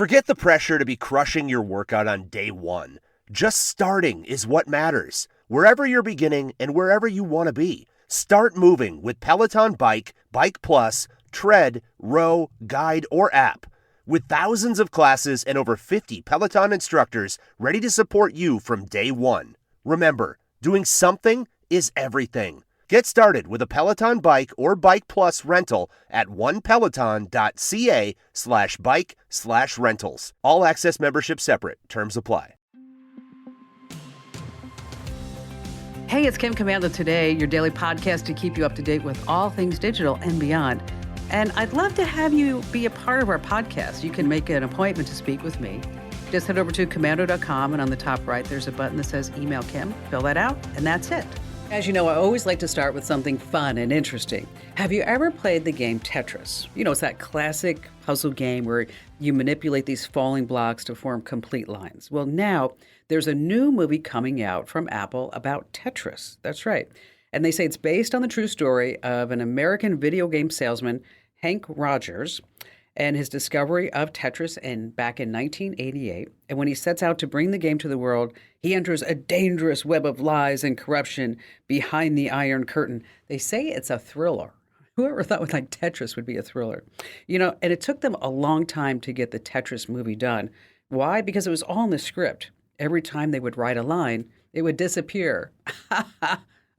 Forget the pressure to be crushing your workout on day one. Just starting is what matters. Wherever you're beginning and wherever you want to be, start moving with Peloton Bike, Bike Plus, Tread, Row, Guide, or app. With thousands of classes and over 50 Peloton instructors ready to support you from day one. Remember, doing something is everything. Get started with a Peloton Bike or Bike Plus rental at onepeloton.ca/bike/rentals. All access membership separate. Terms apply. Hey, it's Kim Commando Today, your daily podcast to keep you up to date with all things digital and beyond. And I'd love to have you be a part of our podcast. You can make an appointment to speak with me. Just head over to commando.com, and on the top right, there's a button that says Email Kim. Fill that out, and that's it. As you know, I always like to start with something fun and interesting. Have you ever played the game Tetris? You know, it's that classic puzzle game where you manipulate these falling blocks to form complete lines. Well, now there's a new movie coming out from Apple about Tetris. That's right. And they say it's based on the true story of an American video game salesman, Hank Rogers, and his discovery of Tetris back in 1988. And when he sets out to bring the game to the world, he enters a dangerous web of lies and corruption behind the Iron Curtain. They say it's a thriller. Whoever thought Tetris would be a thriller? You know, and it took them a long time to get the Tetris movie done. Why? Because it was all in the script. Every time they would write a line, it would disappear.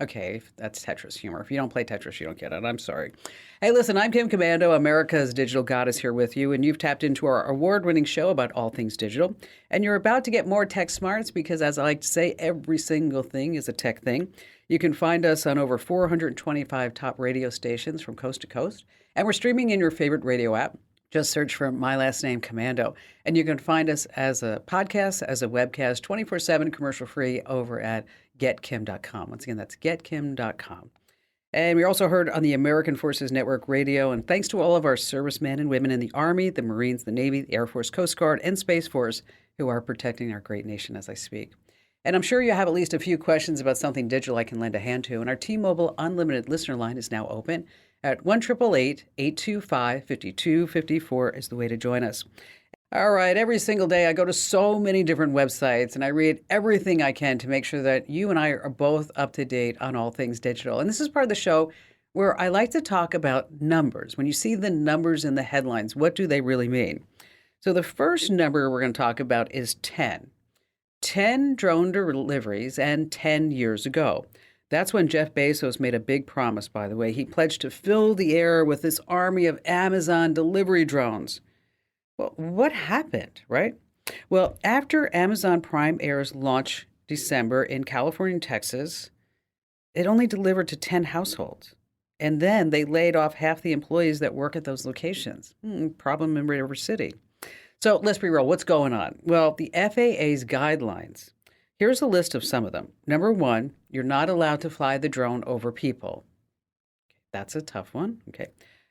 Okay, that's Tetris humor. If you don't play Tetris, you don't get it. I'm sorry. Hey, listen, I'm Kim Commando, America's digital goddess, here with you, and you've tapped into our award-winning show about all things digital. And you're about to get more tech smarts because, as I like to say, every single thing is a tech thing. You can find us on over 425 top radio stations from coast to coast, and we're streaming in your favorite radio app. Just search for my last name, Commando. And you can find us as a podcast, as a webcast, 24/7 commercial-free over at getkim.com. Once again, that's getkim.com. And we're also heard on the American Forces Network Radio. And thanks to all of our servicemen and women in the Army, the Marines, the Navy, the Air Force, Coast Guard, and Space Force who are protecting our great nation as I speak. And I'm sure you have at least a few questions about something digital I can lend a hand to. And our T-Mobile Unlimited listener line is now open at 1-888-825-5254 is the way to join us. All right, every single day I go to so many different websites and I read everything I can to make sure that you and I are both up to date on all things digital. And this is part of the show where I like to talk about numbers. When you see the numbers in the headlines, what do they really mean? So the first number we're going to talk about is 10. 10 drone deliveries and 10 years ago. That's when Jeff Bezos made a big promise, by the way. He pledged to fill the air with this army of Amazon delivery drones. Well, what happened, right? Well, after Amazon Prime Air's launch December in California and Texas, it only delivered to 10 households. And then they laid off half the employees that work at those locations. Problem in River City. So let's be real. What's going on? Well, the FAA's guidelines. Here's a list of some of them. Number one, you're not allowed to fly the drone over people. That's a tough one. Okay.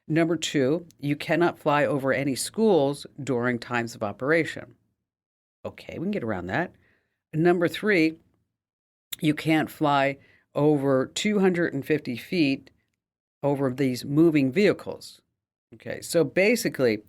Number two, you cannot fly over any schools during times of operation. Okay, we can get around that. Number three, you can't fly over 250 feet over these moving vehicles. Okay, so basically,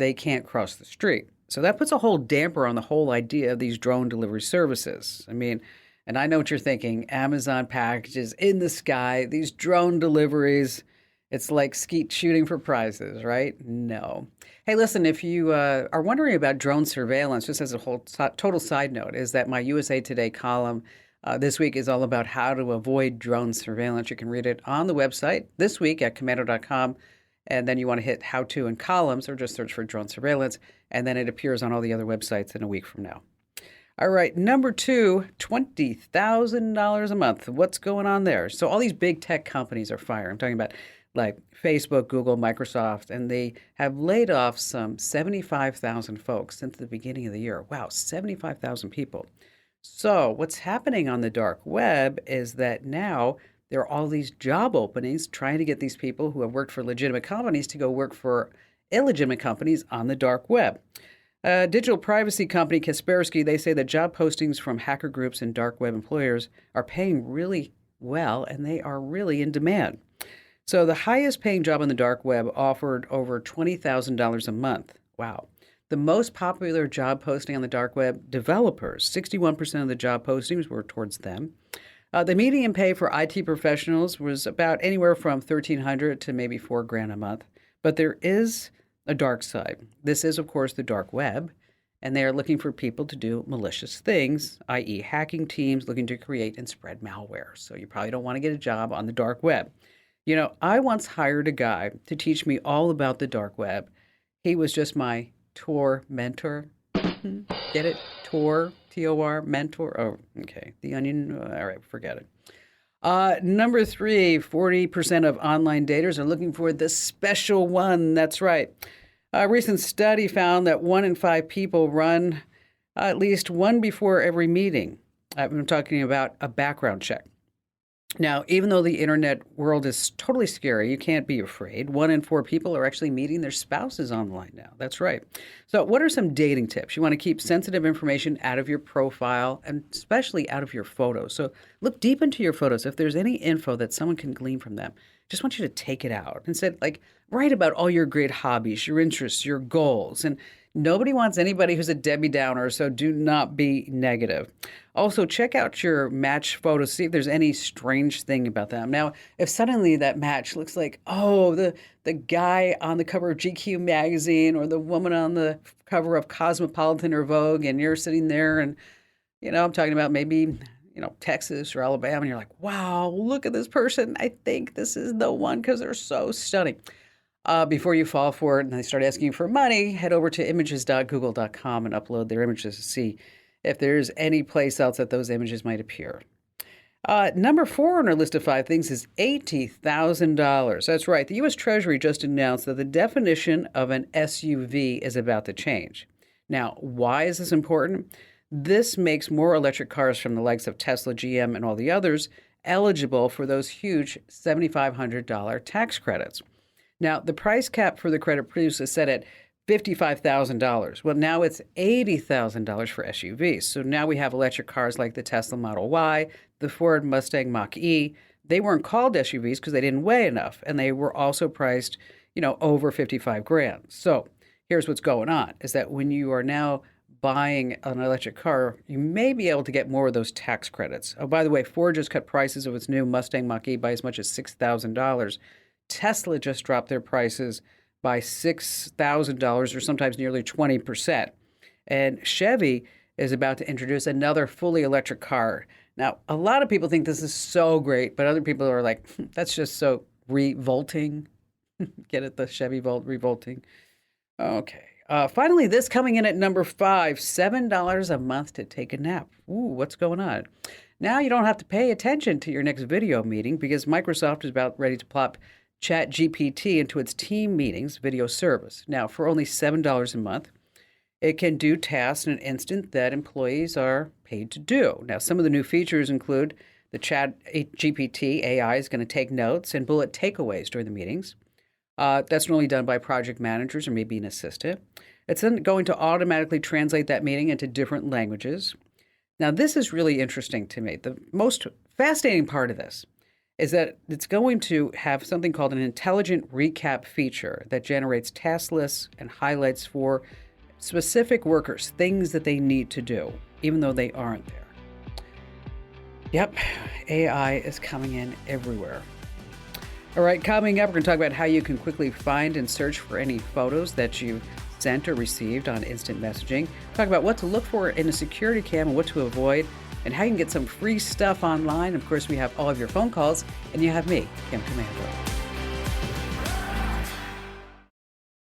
they can't cross the street. So that puts a whole damper on the whole idea of these drone delivery services. I mean, and I know what you're thinking, Amazon packages in the sky, these drone deliveries. It's like skeet shooting for prizes, right? No. Hey, listen, if you are wondering about drone surveillance, just as a whole total side note, is that my USA Today column this week is all about how to avoid drone surveillance. You can read it on the website this week at commando.com. And then you want to hit how to in columns or just search for drone surveillance. And then it appears on all the other websites in a week from now. All right, number two, $20,000 a month. What's going on there? So all these big tech companies are firing. I'm talking about like Facebook, Google, Microsoft, and they have laid off some 75,000 folks since the beginning of the year. Wow, 75,000 people. So what's happening on the dark web is that now there are all these job openings trying to get these people who have worked for legitimate companies to go work for illegitimate companies on the dark web. Digital privacy company Kaspersky, they say that job postings from hacker groups and dark web employers are paying really well, and they are really in demand. So the highest paying job on the dark web offered over $20,000 a month. Wow. The most popular job posting on the dark web, developers. 61% of the job postings were towards them. The median pay for IT professionals was about anywhere from $1,300 to maybe $4,000 a month. But there is a dark side. This is, of course, the dark web, and they are looking for people to do malicious things, i.e. hacking teams, looking to create and spread malware. So you probably don't want to get a job on the dark web. You know, I once hired a guy to teach me all about the dark web. He was just my Tor mentor. Get it? Tor, T-O-R, mentor. Oh, okay. The Onion. All right, forget it. Number 3, 40% of online daters are looking for the special one. That's right. A recent study found that 1 in 5 people run at least one before every meeting. I'm talking about a background check. Now, even though the internet world is totally scary, you can't be afraid. 1 in 4 people are actually meeting their spouses online now. That's right. So what are some dating tips? You want to keep sensitive information out of your profile and especially out of your photos. So look deep into your photos. If there's any info that someone can glean from them, just want you to take it out. Instead, write about all your great hobbies, your interests, your goals. And nobody wants anybody who's a Debbie Downer, so do not be negative. Also, check out your match photos, see if there's any strange thing about them. Now, if suddenly that match looks like, oh, the guy on the cover of GQ magazine or the woman on the cover of Cosmopolitan or Vogue, and you're sitting there and, I'm talking about maybe, Texas or Alabama, and you're like, wow, look at this person. I think this is the one because they're so stunning. Before you fall for it and they start asking you for money, head over to images.google.com and upload their images to see if there's any place else that those images might appear. Number 4 on our list of 5 things is $80,000. That's right. The U.S. Treasury just announced that the definition of an SUV is about to change. Now, why is this important? This makes more electric cars from the likes of Tesla, GM, and all the others eligible for those huge $7,500 tax credits. Now, the price cap for the credit produced is set at $55,000. Well, now it's $80,000 for SUVs. So now we have electric cars like the Tesla Model Y, the Ford Mustang Mach-E. They weren't called SUVs because they didn't weigh enough, and they were also priced, over $55,000. So here's what's going on, is that when you are now buying an electric car, you may be able to get more of those tax credits. Oh, by the way, Ford just cut prices of its new Mustang Mach-E by as much as $6,000. Tesla just dropped their prices by $6,000 or sometimes nearly 20%. And Chevy is about to introduce another fully electric car. Now, a lot of people think this is so great, but other people are like, that's just so revolting. Get it? The Chevy revolting. Okay. Finally, this coming in at number 5, $7 a month to take a nap. Ooh, what's going on? Now you don't have to pay attention to your next video meeting because Microsoft is about ready to plop ChatGPT into its team meetings video service. Now, for only $7 a month, it can do tasks in an instant that employees are paid to do. Now, some of the new features include the ChatGPT AI is going to take notes and bullet takeaways during the meetings. That's normally done by project managers or maybe an assistant. It's then going to automatically translate that meeting into different languages. Now, this is really interesting to me. The most fascinating part of this is that it's going to have something called an intelligent recap feature that generates task lists and highlights for specific workers, things that they need to do, even though they aren't there. Yep, AI is coming in everywhere. All right, coming up, we're going to talk about how you can quickly find and search for any photos that you sent or received on instant messaging. Talk about what to look for in a security cam and what to avoid, and how you can get some free stuff online. Of course, we have all of your phone calls, and you have me, Kim Commando.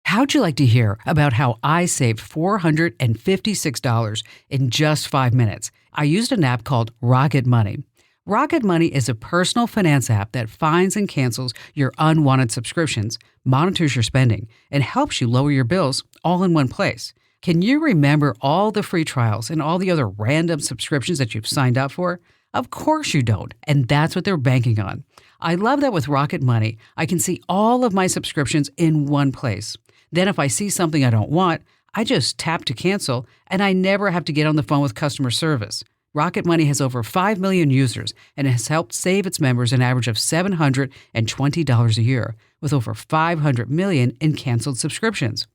How'd you like to hear about how I saved $456 in just 5 minutes? I used an app called Rocket Money. Rocket Money is a personal finance app that finds and cancels your unwanted subscriptions, monitors your spending, and helps you lower your bills all in one place. Can you remember all the free trials and all the other random subscriptions that you've signed up for? Of course you don't, and that's what they're banking on. I love that with Rocket Money, I can see all of my subscriptions in one place. Then if I see something I don't want, I just tap to cancel, and I never have to get on the phone with customer service. Rocket Money has over 5 million users and has helped save its members an average of $720 a year, with over 500 million in canceled subscriptions.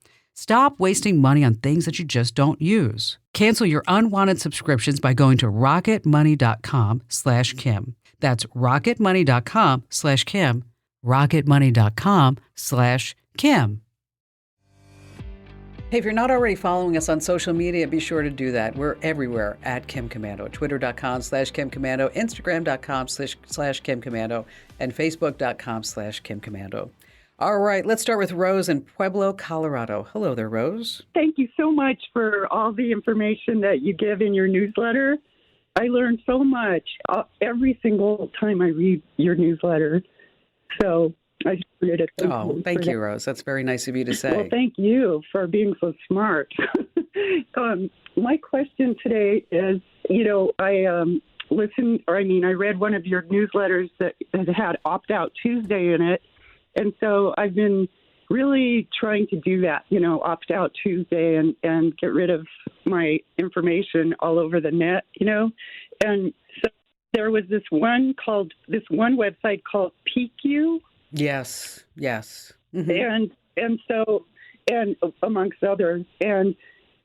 Stop wasting money on things that you just don't use. Cancel your unwanted subscriptions by going to rocketmoney.com/Kim. That's rocketmoney.com/Kim. rocketmoney.com/Kim. Hey, if you're not already following us on social media, be sure to do that. We're everywhere at Kim Komando. Twitter.com/Kim Komando, Instagram.com/Kim Komando, and Facebook.com/Kim Komando. All right, let's start with Rose in Pueblo, Colorado. Hello there, Rose. Thank you so much for all the information that you give in your newsletter. I learn so much every single time I read your newsletter. So I just wanted to thank you, Rose. That's very nice of you to say. Well, thank you for being so smart. My question today is, I read one of your newsletters that had Opt-Out Tuesday in it. And so I've been really trying to do that, opt out Tuesday and get rid of my information all over the net, And so there was this one website called PQ. Yes. Mm-hmm. And amongst others. And,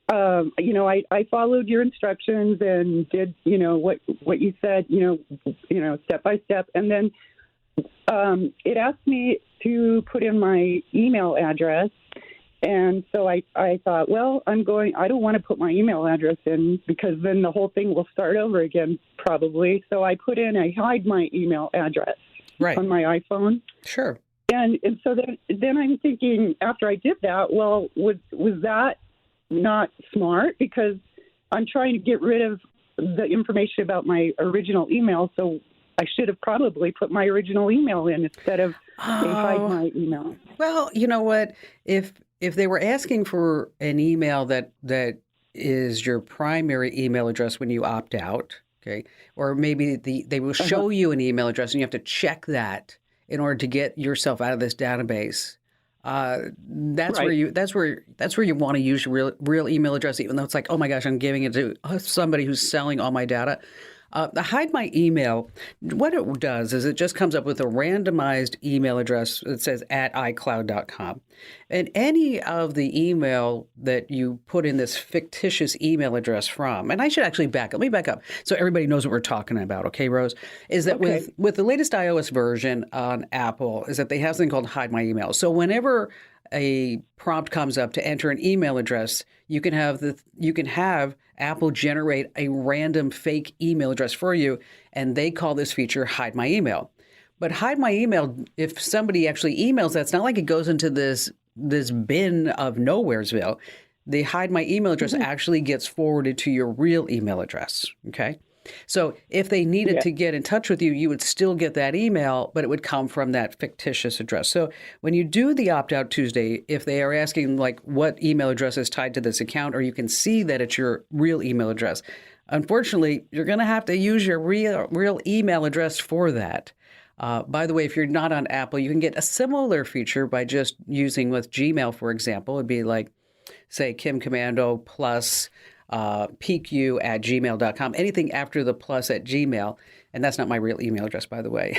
I followed your instructions and did, what you said, step by step. And then it asked me to put in my email address. And so I thought, well, I don't want to put my email address in because then the whole thing will start over again, probably. So I hide my email address on my iPhone. Sure. And so then I'm thinking after I did that, well, was that not smart? Because I'm trying to get rid of the information about my original email. So I should have probably put my original email in instead of hide my email. Well, you know what? If they were asking for an email that is your primary email address when you opt out, okay, or maybe they will show you an email address and you have to check that in order to get yourself out of this database. That's where you want to use your real email address, even though it's like, oh my gosh, I'm giving it to somebody who's selling all my data. The Hide My Email, what it does is it just comes up with a randomized email address that says @iCloud.com. And any of the email that you put in this fictitious email address from, and I should actually let me back up so everybody knows what we're talking about, okay, Rose, is that with the latest iOS version on Apple is that they have something called Hide My Email. So whenever a prompt comes up to enter an email address, you can have Apple generate a random fake email address for you, and they call this feature Hide My Email. But Hide My Email, if somebody actually emails that, it's not like it goes into this bin of Nowheresville. The Hide My Email address actually gets forwarded to your real email address, okay? So if they needed to get in touch with you, you would still get that email, but it would come from that fictitious address. So when you do the Opt-Out Tuesday, if they are asking like what email address is tied to this account, or you can see that it's your real email address, unfortunately, you're going to have to use your real email address for that. By the way, if you're not on Apple, you can get a similar feature by just using with Gmail, for example. It'd be like, say, Kim Komando plus pq@gmail.com. Anything after the plus at Gmail, and that's not my real email address, by the way,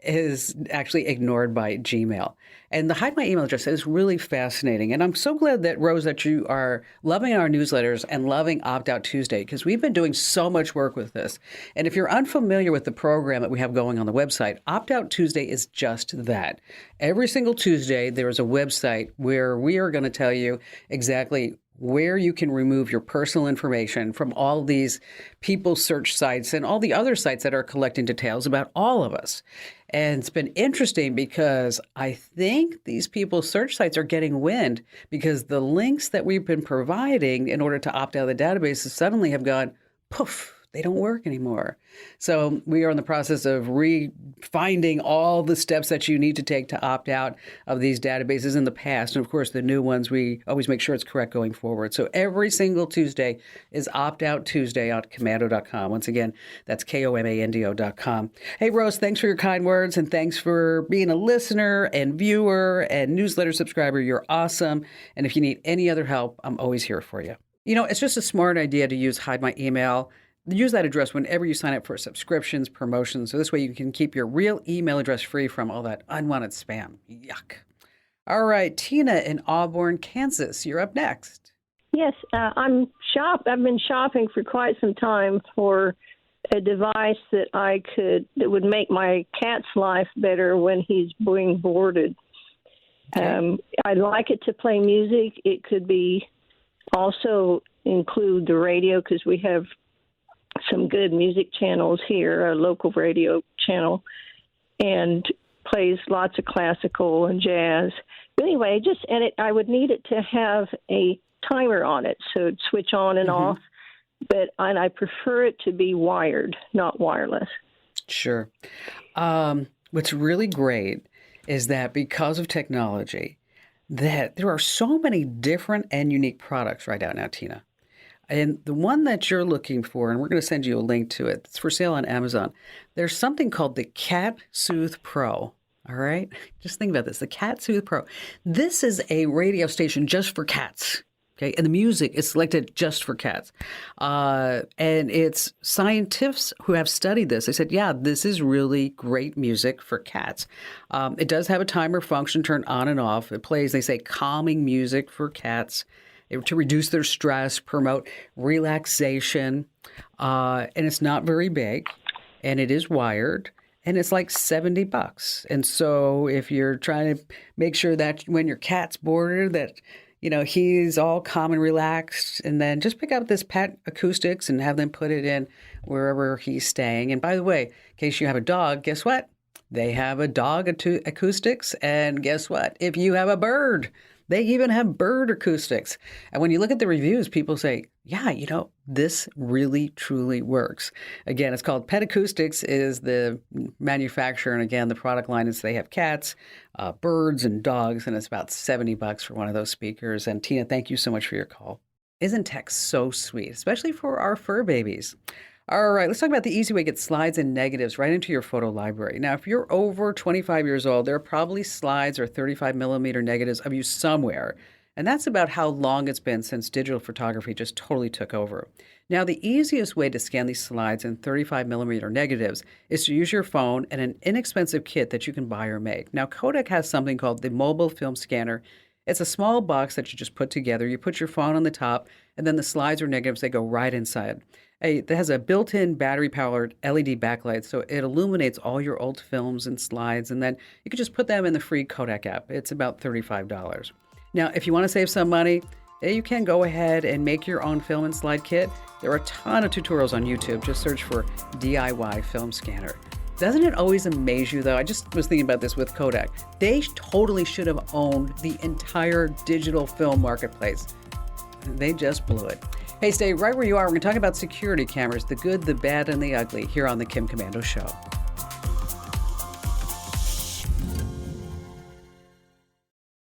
is actually ignored by Gmail. And the Hide My Email address is really fascinating. And I'm so glad that, Rose, that you are loving our newsletters and loving Opt-Out Tuesday, because we've been doing so much work with this. And if you're unfamiliar with the program that we have going on the website, Opt-Out Tuesday is just that. Every single Tuesday, there is a website where we are going to tell you exactly where you can remove your personal information from all these people search sites and all the other sites that are collecting details about all of us. And it's been interesting because I think these people search sites are getting wind because the links that we've been providing in order to opt out of the databases suddenly have gone poof. They don't work anymore. So we are in the process of finding all the steps that you need to take to opt out of these databases in the past. And of course, the new ones, we always make sure it's correct going forward. So every single Tuesday is Opt-Out Tuesday on Komando.com. Once again, that's Komando.com. Hey, Rose, thanks for your kind words. And thanks for being a listener and viewer and newsletter subscriber. You're awesome. And if you need any other help, I'm always here for you. You know, it's just a smart idea to use Hide My Email. Use that address whenever you sign up for subscriptions, promotions, so this way you can keep your real email address free from all that unwanted spam. Yuck. All right, Tina in Auburn, Kansas, you're up next. Yes, I've been shopping for quite some time for a device that would make my cat's life better when he's being boarded. Okay. I'd like it to play music. It could be also include the radio because we have some good music channels here, a local radio channel, and plays lots of classical and jazz. But anyway, I would need it to have a timer on it, so it'd switch on and off. And I prefer it to be wired, not wireless. Sure. What's really great is that because of technology, that there are so many different and unique products right out now, Tina. And the one that you're looking for, and we're going to send you a link to it, it's for sale on Amazon. There's something called the Cat Soothe Pro. All right? Just think about this, the Cat Soothe Pro. This is a radio station just for cats. Okay, and the music is selected just for cats. And it's scientists who have studied this. They said, yeah, this is really great music for cats. It does have a timer function, turn on and off. It plays, they say, calming music for cats to reduce their stress, promote relaxation. And it's not very big, and it is wired. And it's like $70. And so if you're trying to make sure that when your cat's boarded, that he's all calm and relaxed, and then just pick up this Pet Acoustics and have them put it in wherever he's staying. And by the way, in case you have a dog, guess what? They have a dog acoustics. And guess what? If you have a bird, they even have bird acoustics. And when you look at the reviews, people say, yeah, this really, truly works. Again, it's called Pet Acoustics is the manufacturer. And again, the product line is they have cats, birds, and dogs. And it's about $70 for one of those speakers. And Tina, thank you so much for your call. Isn't tech so sweet, especially for our fur babies? All right, let's talk about the easy way to get slides and negatives right into your photo library. Now, if you're over 25 years old, there are probably slides or 35 millimeter negatives of you somewhere. And that's about how long it's been since digital photography just totally took over. Now, the easiest way to scan these slides and 35 millimeter negatives is to use your phone and an inexpensive kit that you can buy or make. Now, Kodak has something called the mobile film scanner. It's a small box that you just put together. You put your phone on the top, and then the slides or negatives, they go right inside. It has a built-in battery-powered LED backlight, so it illuminates all your old films and slides, and then you can just put them in the free Kodak app. It's about $35. Now, if you want to save some money, you can go ahead and make your own film and slide kit. There are a ton of tutorials on YouTube. Just search for DIY film scanner. Doesn't it always amaze you, though? I just was thinking about this with Kodak. They totally should have owned the entire digital film marketplace. They just blew it. Hey, stay right where you are. We're going to talk about security cameras, the good, the bad, and the ugly, here on The Kim Komando Show.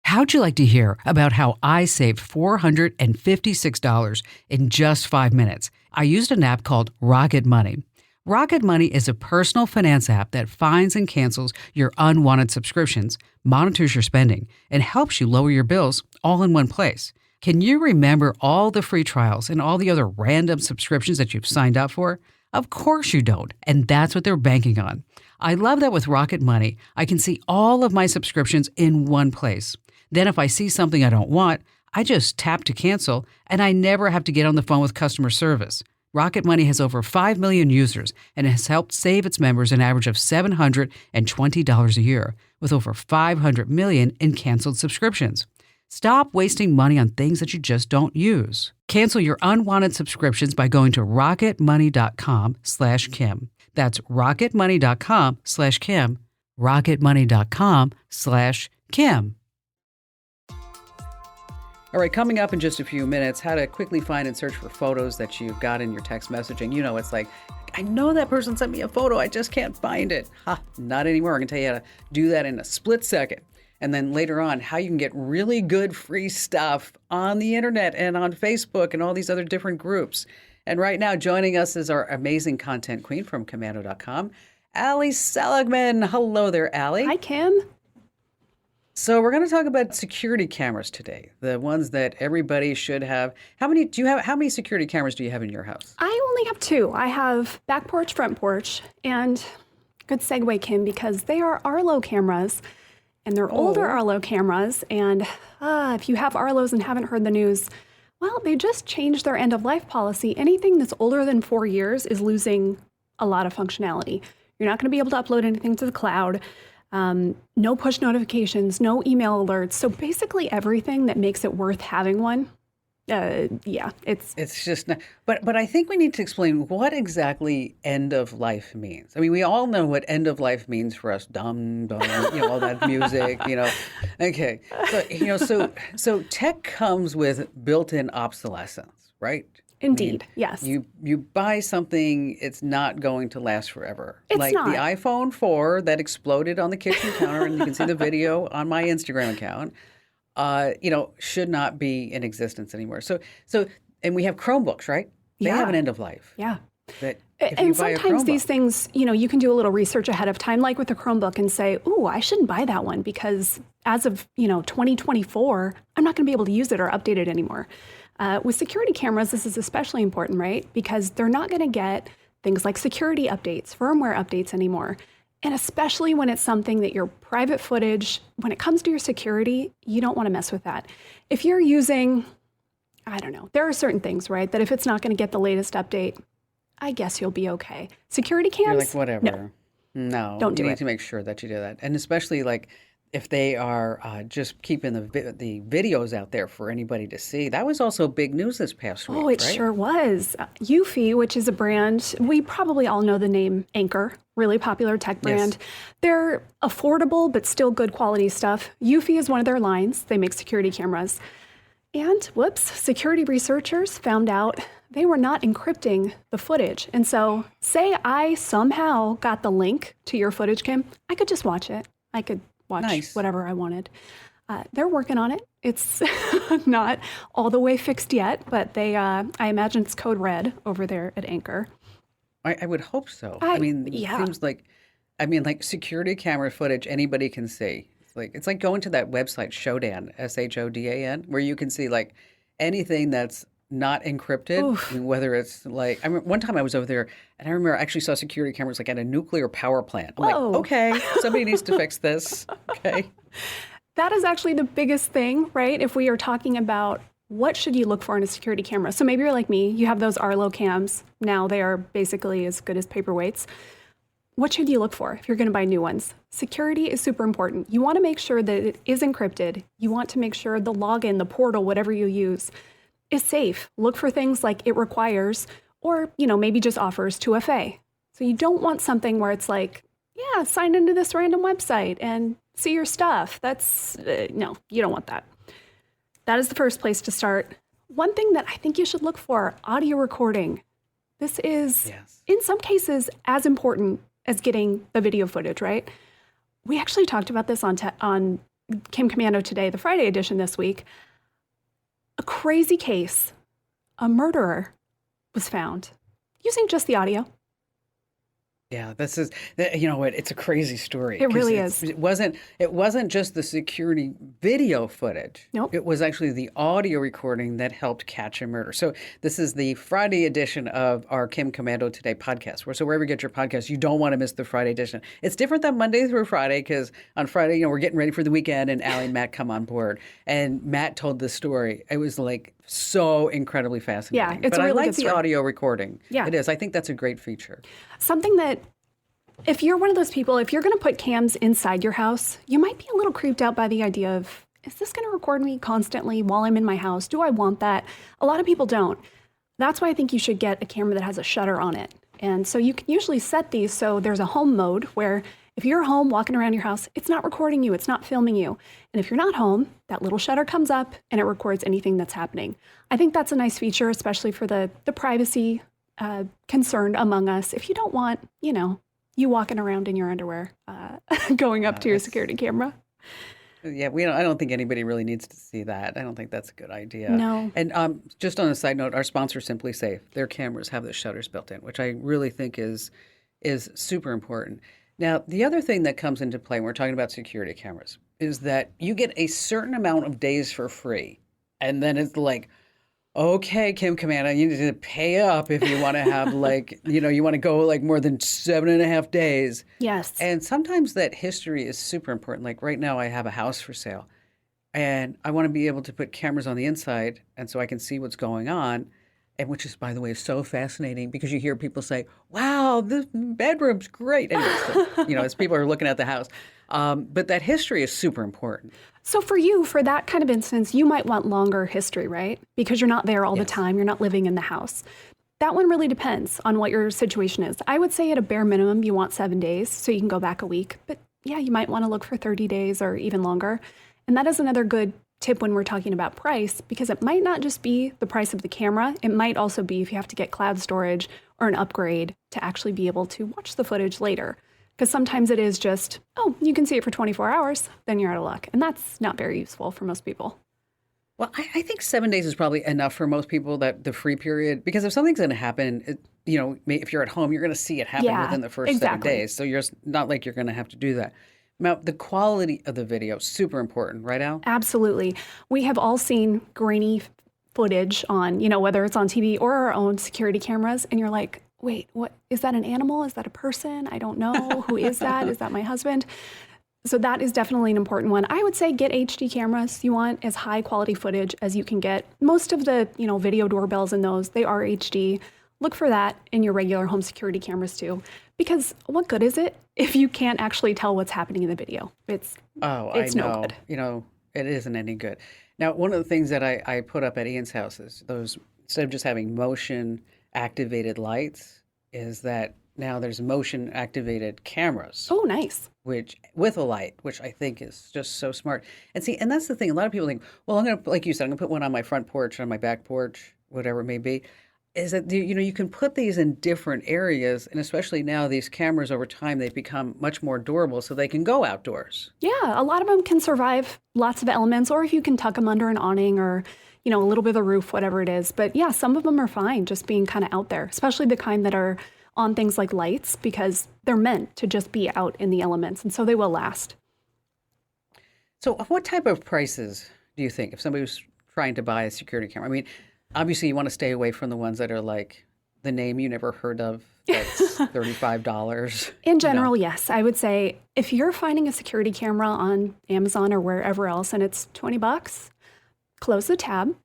How'd you like to hear about how I saved $456 in just 5 minutes? I used an app called Rocket Money. Rocket Money is a personal finance app that finds and cancels your unwanted subscriptions, monitors your spending, and helps you lower your bills all in one place. Can you remember all the free trials and all the other random subscriptions that you've signed up for? Of course you don't, and that's what they're banking on. I love that with Rocket Money, I can see all of my subscriptions in one place. Then if I see something I don't want, I just tap to cancel, and I never have to get on the phone with customer service. Rocket Money has over 5 million users and has helped save its members an average of $720 a year, with over 500 million in canceled subscriptions. Stop wasting money on things that you just don't use. Cancel your unwanted subscriptions by going to rocketmoney.com/Kim. That's rocketmoney.com/Kim. rocketmoney.com/Kim. All right, coming up in just a few minutes, how to quickly find and search for photos that you've got in your text messaging. It's like, I know that person sent me a photo, I just can't find it. Not anymore. I'm going to tell you how to do that in a split second. And then later on, how you can get really good free stuff on the internet and on Facebook and all these other different groups. And right now, joining us is our amazing content queen from Komando.com, Allie Seligman. Hello there, Allie. Hi, Kim. So we're going to talk about security cameras today, the ones that everybody should have. How many security cameras do you have in your house? I only have 2. I have back porch, front porch, and good segue, Kim, because they are Arlo cameras. And they're older Arlo cameras. And if you have Arlos and haven't heard the news, well, they just changed their end of life policy. Anything that's older than 4 years is losing a lot of functionality. You're not going to be able to upload anything to the cloud. No push notifications, no email alerts. So basically everything that makes it worth having one. It's just not, but I think we need to explain what exactly end of life means. I mean, we all know what end of life means for us. Dum dum, all that music, Okay, so tech comes with built-in obsolescence, right? Indeed, yes. You buy something, it's not going to last forever. It's like not. the iPhone 4 that exploded on the kitchen counter, and you can see the video on my Instagram account. Should not be in existence anymore. So, and we have Chromebooks, right? They have an end of life. Yeah. That if And you buy sometimes a these things, you can do a little research ahead of time, like with a Chromebook, and say, "Ooh, I shouldn't buy that one because as of 2024, I'm not going to be able to use it or update it anymore." With security cameras, this is especially important, right? Because they're not going to get things like security updates, firmware updates anymore. And especially when it's something that your private footage, when it comes to your security, you don't want to mess with that. If you're using, I don't know, there are certain things, right, that if it's not going to get the latest update, I guess you'll be okay. Security cams? You're like, whatever. No. Don't do You it. need to make sure that you do that. And especially like if they are just keeping the videos out there for anybody to see. That was also big news this past week, Oh, it right? sure was. Eufy, which is a brand, we probably all know the name Anchor, really popular tech brand. Yes. They're affordable, but still good quality stuff. Eufy is one of their lines. They make security cameras. And security researchers found out they were not encrypting the footage. And so say I somehow got the link to your footage, Kim, I could just watch it. I could watch whatever I wanted. They're working on it. It's not all the way fixed yet, but I imagine it's code red over there at Anchor. I would hope so. Yeah. It seems like, like security camera footage anybody can see. It's like going to that website Shodan, SHODAN, where you can see like anything that's not encrypted. Oof. I mean, whether it's like, I remember one time I was over there and I remember I actually saw security cameras like at a nuclear power plant. I'm Whoa. like, okay, somebody needs to fix this. Okay. That is actually the biggest thing, right? If we are talking about what should you look for in a security camera? So maybe you're like me, you have those Arlo cams. Now they are basically as good as paperweights. What should you look for if you're going to buy new ones? Security is super important. You want to make sure that it is encrypted. You want to make sure the login, the portal, whatever you use, is safe. Look for things like it requires, or maybe just offers 2FA. So you don't want something where it's like, yeah, sign into this random website and see your stuff. That's no, you don't want that. That is the first place to start. One thing that I think you should look for, audio recording. This is, in some cases, as important as getting the video footage, right? We actually talked about this on Kim Commando Today, the Friday edition this week. A crazy case. A murderer was found using just the audio. Yeah, it's a crazy story. It really is. It wasn't just the security video footage. Nope. It was actually the audio recording that helped catch a murder. So this is the Friday edition of our Kim Commando Today podcast. So wherever you get your podcast, you don't want to miss the Friday edition. It's different than Monday through Friday because on Friday, we're getting ready for the weekend and Allie and Matt come on board. And Matt told this story. It was like so incredibly fascinating. Yeah, it's but a really I like good the story. audio recording. Yeah. It is. I think that's a great feature. Something that, if you're one of those people, if you're going to put cams inside your house, you might be a little creeped out by the idea of, is this going to record me constantly while I'm in my house? Do I want that? A lot of people don't. That's why I think you should get a camera that has a shutter on it. And so you can usually set these so there's a home mode where if you're home walking around your house, it's not recording you, it's not filming you. And if you're not home, that little shutter comes up and it records anything that's happening. I think that's a nice feature, especially for the privacy concerned among us. If you don't want, you walking around in your underwear going up to your security camera. Yeah, I don't think anybody really needs to see that. I don't think that's a good idea. No. And just on a side note, our sponsor, Simply Safe, their cameras have the shutters built in, which I really think is super important. Now, the other thing that comes into play when we're talking about security cameras is that you get a certain amount of days for free, and then it's like, Okay, Kim Commander, you need to pay up if you want to have you want to go like more than 7.5 days. Yes. And sometimes that history is super important. Like right now, I have a house for sale and I want to be able to put cameras on the inside and so I can see what's going on. And which is, by the way, so fascinating because you hear people say, wow, this bedroom's great. Anyway, so, as people are looking at the house. But that history is super important. So for you, for that kind of instance, you might want longer history, right? Because you're not there all the time. You're not living in the house. That one really depends on what your situation is. I would say at a bare minimum, you want 7 days so you can go back a week. But yeah, you might want to look for 30 days or even longer. And that is another good tip when we're talking about price, because it might not just be the price of the camera. It might also be if you have to get cloud storage or an upgrade to actually be able to watch the footage later. Because sometimes it is just, oh, you can see it for 24 hours, then you're out of luck. And that's not very useful for most people. Well, I think 7 days is probably enough for most people, that the free period, because if something's going to happen, if you're at home, you're going to see it happen within the first 7 days. So you're not like you're going to have to do that. Now, the quality of the video, super important, right, Al? Absolutely. We have all seen grainy footage on, whether it's on TV or our own security cameras, and you're like, wait, what is that, an animal? Is that a person? I don't know. Who is that? Is that my husband? So that is definitely an important one. I would say get HD cameras. You want as high quality footage as you can get. Most of the, video doorbells and those, they are HD. Look for that in your regular home security cameras too. Because what good is it if you can't actually tell what's happening in the video? It's no good. It isn't any good. Now, one of the things that I put up at Ian's house is those, instead of just having motion activated lights, is that now there's motion activated cameras. Oh, nice. Which with a light, which I think is just so smart. And that's the thing. A lot of people think, well, I'm going to, like you said, I'm going to put one on my front porch, on my back porch, whatever it may be. Is that, you can put these in different areas. And especially now, these cameras over time, they've become much more durable so they can go outdoors. Yeah, a lot of them can survive lots of elements, or if you can tuck them under an awning or, a little bit of the roof, whatever it is. But yeah, some of them are fine just being kind of out there, especially the kind that are on things like lights, because they're meant to just be out in the elements. And so they will last. So what type of prices do you think if somebody was trying to buy a security camera? I mean, obviously you want to stay away from the ones that are like the name you never heard of, that's $35. In general, yes. I would say if you're finding a security camera on Amazon or wherever else and it's $20, close the tab.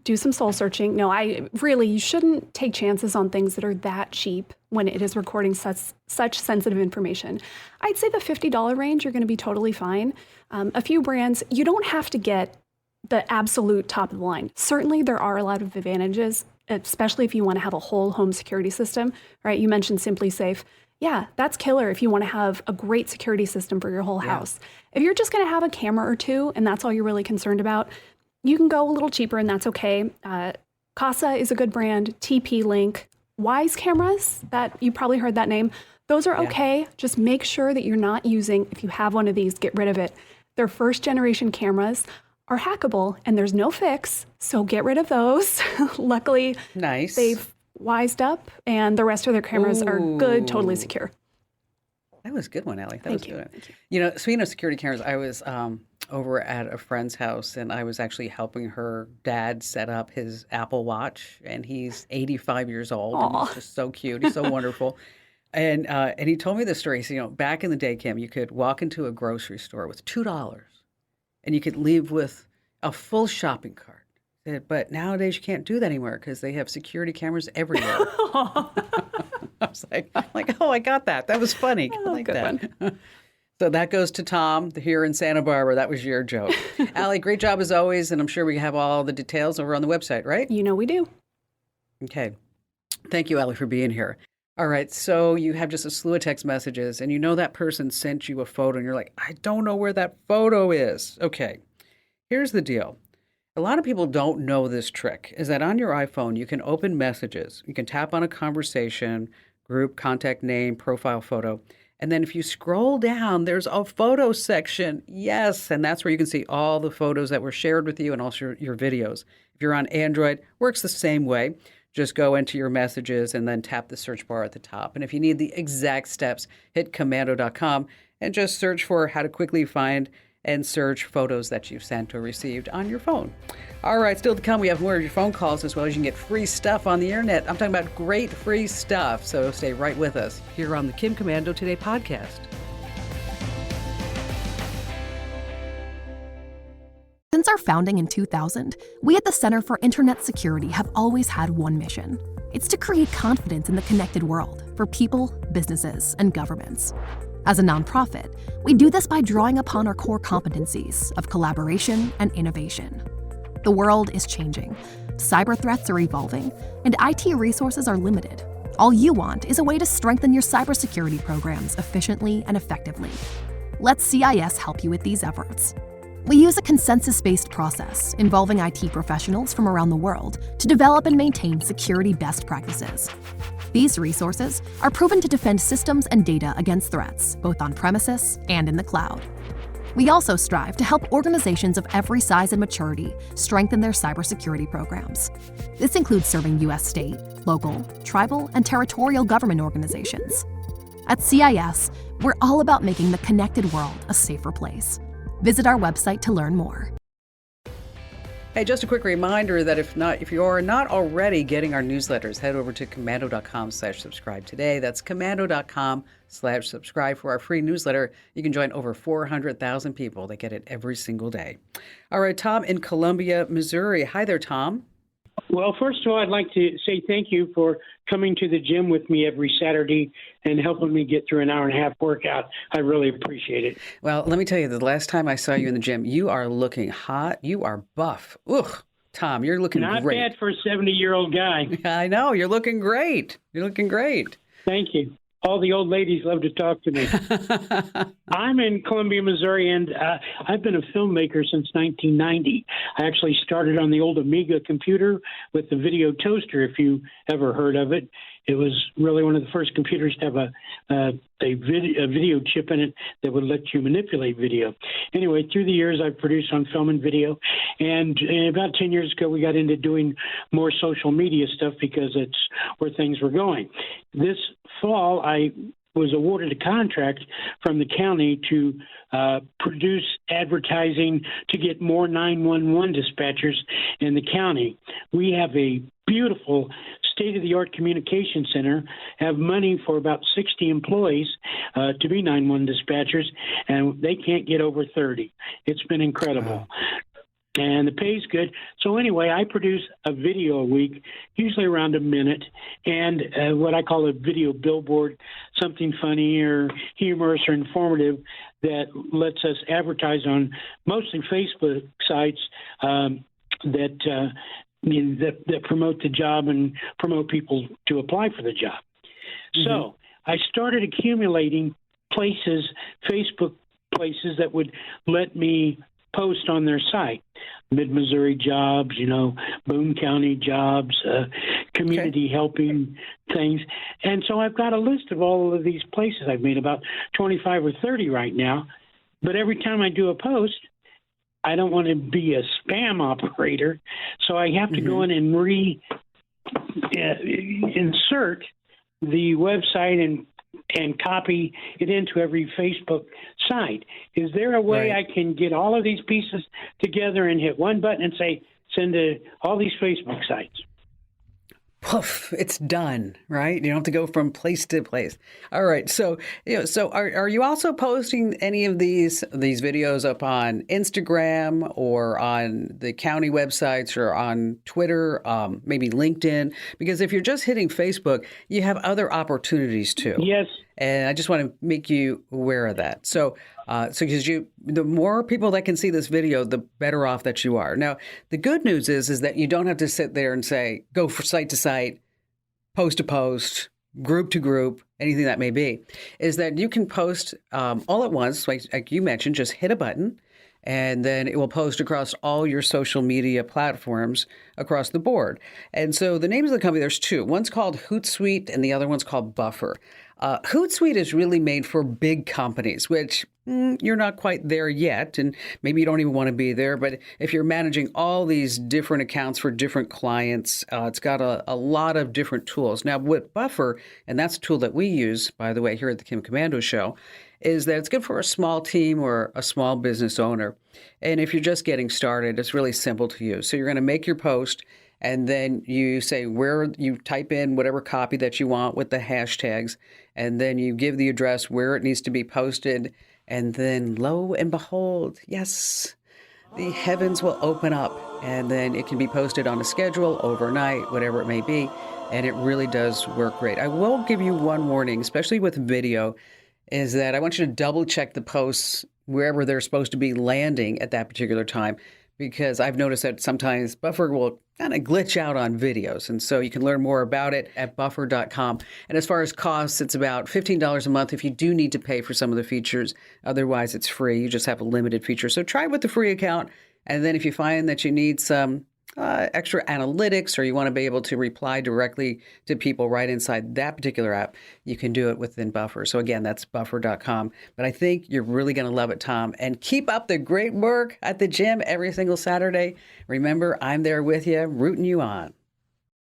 Do some soul searching. No, you shouldn't take chances on things that are that cheap when it is recording such sensitive information. I'd say the $50 range, you're going to be totally fine. A few brands, you don't have to get the absolute top of the line. Certainly there are a lot of advantages, especially if you want to have a whole home security system, right? You mentioned Simply Safe. Yeah, that's killer if you want to have a great security system for your whole house. If you're just going to have a camera or two and that's all you're really concerned about, you can go a little cheaper, and that's okay. Casa is a good brand. TP-Link, Wise cameras, that you probably heard that name. Those are okay. Just make sure that you're not using, if you have one of these, get rid of it. Their first generation cameras are hackable, and there's no fix, so get rid of those. Luckily, nice. They've wised up, and the rest of their cameras are good, totally secure. That was a good one, Allie. Thank you. Speaking of security cameras, I was over at a friend's house, and I was actually helping her dad set up his Apple Watch, and he's 85 years old. And he's just so cute. He's so wonderful. And he told me this story. So, back in the day, Kim, you could walk into a grocery store with $2, and you could leave with a full shopping cart. But nowadays, you can't do that anymore because they have security cameras everywhere. I was like, oh, I got that. That was funny. I like that. One. So that goes to Tom here in Santa Barbara. That was your joke. Allie, great job as always. And I'm sure we have all the details over on the website, right? We do. Okay. Thank you, Allie, for being here. All right. So you have just a slew of text messages and that person sent you a photo and you're like, I don't know where that photo is. Okay. Here's the deal. A lot of people don't know this trick, is that on your iPhone, you can open messages. You can tap on a conversation, group, contact name, profile photo. And then if you scroll down, there's a photo section. Yes, and that's where you can see all the photos that were shared with you and also your videos. If you're on Android, works the same way. Just go into your messages and then tap the search bar at the top. And if you need the exact steps, hit commando.com and just search for how to quickly find and search photos that you've sent or received on your phone. All right, still to come, we have more of your phone calls, as well as you can get free stuff on the internet. I'm talking about great free stuff, so stay right with us here on the Kim Komando Today podcast. Since our founding in 2000, we at the Center for Internet Security have always had one mission. It's to create confidence in the connected world for people, businesses, and governments. As a nonprofit, we do this by drawing upon our core competencies of collaboration and innovation. The world is changing, cyber threats are evolving, and IT resources are limited. All you want is a way to strengthen your cybersecurity programs efficiently and effectively. Let CIS help you with these efforts. We use a consensus-based process involving IT professionals from around the world to develop and maintain security best practices. These resources are proven to defend systems and data against threats, both on premises and in the cloud. We also strive to help organizations of every size and maturity strengthen their cybersecurity programs. This includes serving U.S. state, local, tribal, and territorial government organizations. At CIS, we're all about making the connected world a safer place. Visit our website to learn more. Hey, just a quick reminder that if you are not already getting our newsletters, head over to komando.com/subscribe today. That's komando.com/subscribe for our free newsletter. You can join over 400,000 people that get it every single day. All right, Tom in Columbia, Missouri. Hi there, Tom. Well, first of all, I'd like to say thank you for coming to the gym with me every Saturday and helping me get through an hour and a half workout. I really appreciate it. Well, let me tell you, the last time I saw you in the gym, you are looking hot. You are buff. Ugh, Tom, you're looking Not great. bad for a 70-year-old guy. I know. You're looking great. You're looking great. Thank you. All the old ladies love to talk to me. I'm in Columbia, Missouri, and I've been a filmmaker since 1990. I actually started on the old Amiga computer with the video toaster, if you ever heard of it. It was really one of the first computers to have a video chip in it that would let you manipulate video. Anyway, through the years, I've produced on film and video. And about 10 years ago, we got into doing more social media stuff because it's where things were going. This fall, I was awarded a contract from the county to produce advertising to get more 911 dispatchers in the county. We have a beautiful state-of-the-art communication center, have money for about 60 employees to be 911 dispatchers, and they can't get over 30. It's been incredible. Wow. And the pay's good. So anyway, I produce a video a week, usually around a minute, and what I call a video billboard, something funny or humorous or informative that lets us advertise on mostly Facebook sites that promote the job and promote people to apply for the job. Mm-hmm. So I started accumulating places, Facebook places that would let me post on their site. Mid-Missouri jobs, Boone County jobs, community helping things. And so I've got a list of all of these places. I've made about 25 or 30 right now. But every time I do a post, I don't want to be a spam operator. So I have to go in and insert the website and copy it into every Facebook site. Is there a way I can get all of these pieces together and hit one button and say, send to all these Facebook sites? Poof, it's done, right? You don't have to go from place to place. All right. So, are you also posting any of these videos up on Instagram or on the county websites or on Twitter, maybe LinkedIn? Because if you're just hitting Facebook, you have other opportunities too. Yes. And I just want to make you aware of that. So because the more people that can see this video, the better off that you are. Now, the good news is that you don't have to sit there and say, go from site to site, post to post, group to group, anything that may be, is that you can post all at once, like you mentioned, just hit a button, and then it will post across all your social media platforms across the board. And so the names of the company, there's two. One's called Hootsuite, and the other one's called Buffer. Hootsuite is really made for big companies, which you're not quite there yet, and maybe you don't even want to be there. But if you're managing all these different accounts for different clients, it's got a lot of different tools. Now, with Buffer, and that's a tool that we use, by the way, here at the Kim Komando Show, is that it's good for a small team or a small business owner. And if you're just getting started, it's really simple to use. So you're going to make your post, and then you say where you type in whatever copy that you want with the hashtags, and then you give the address where it needs to be posted. And then lo and behold, yes, the heavens will open up, and then it can be posted on a schedule, overnight, whatever it may be. And it really does work great. I will give you one warning, especially with video, is that I want you to double check the posts wherever they're supposed to be landing at that particular time, because I've noticed that sometimes Buffer will kind of glitch out on videos. And so you can learn more about it at buffer.com. And as far as costs, it's about $15 a month if you do need to pay for some of the features. Otherwise, it's free. You just have a limited feature. So try with the free account. And then if you find that you need some extra analytics, or you want to be able to reply directly to people right inside that particular app, you can do it within Buffer. So again, that's buffer.com. But I think you're really going to love it, Tom. And keep up the great work at the gym every single Saturday. Remember, I'm there with you, rooting you on.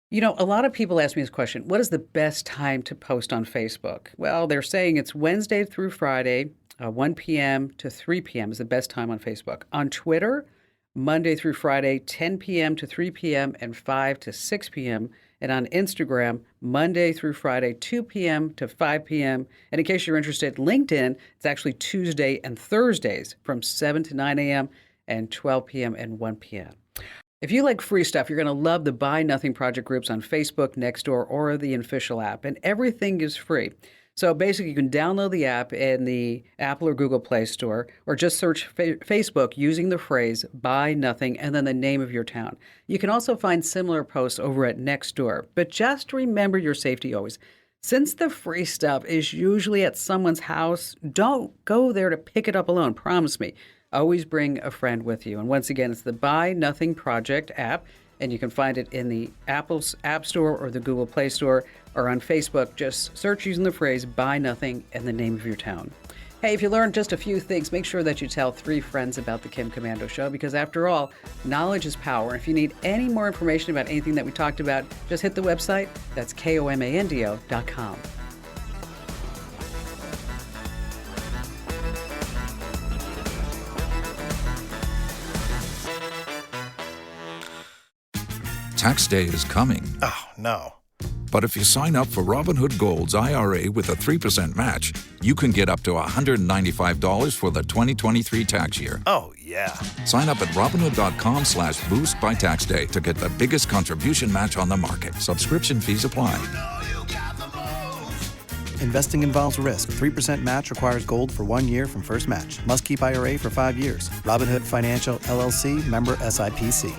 You know, a lot of people ask me this question: what is the best time to post on Facebook? Well, they're saying it's Wednesday through Friday, 1 p.m. to 3 p.m. is the best time on Facebook. On Twitter, Monday through Friday, 10 p.m. to 3 p.m. and 5 to 6 p.m. And on Instagram, Monday through Friday, 2 p.m. to 5 p.m. And in case you're interested, LinkedIn, it's actually Tuesday and Thursdays from 7 to 9 a.m. and 12 p.m. and 1 p.m. If you like free stuff, you're going to love the Buy Nothing project groups on Facebook, Nextdoor, or the official app. And everything is free. So basically, you can download the app in the Apple or Google Play Store, or just search Facebook using the phrase Buy Nothing and then the name of your town. You can also find similar posts over at Nextdoor. But just remember your safety always. Since the free stuff is usually at someone's house, don't go there to pick it up alone. Promise me. Always bring a friend with you. And once again, it's the Buy Nothing Project app, and you can find it in the Apple's App Store or the Google Play Store, or on Facebook. Just search using the phrase Buy Nothing and the name of your town. Hey, if you learned just a few things, make sure that you tell 3 friends about the Kim Komando Show, because after all, knowledge is power. If you need any more information about anything that we talked about, just hit the website. That's komando.com. Tax day is coming. Oh, no. But if you sign up for Robinhood Gold's IRA with a 3% match, you can get up to $195 for the 2023 tax year. Oh, yeah. Sign up at Robinhood.com/boost by tax day to get the biggest contribution match on the market. Subscription fees apply. Investing involves risk. 3% match requires gold for 1 year from first match. Must keep IRA for 5 years. Robinhood Financial, LLC, member SIPC.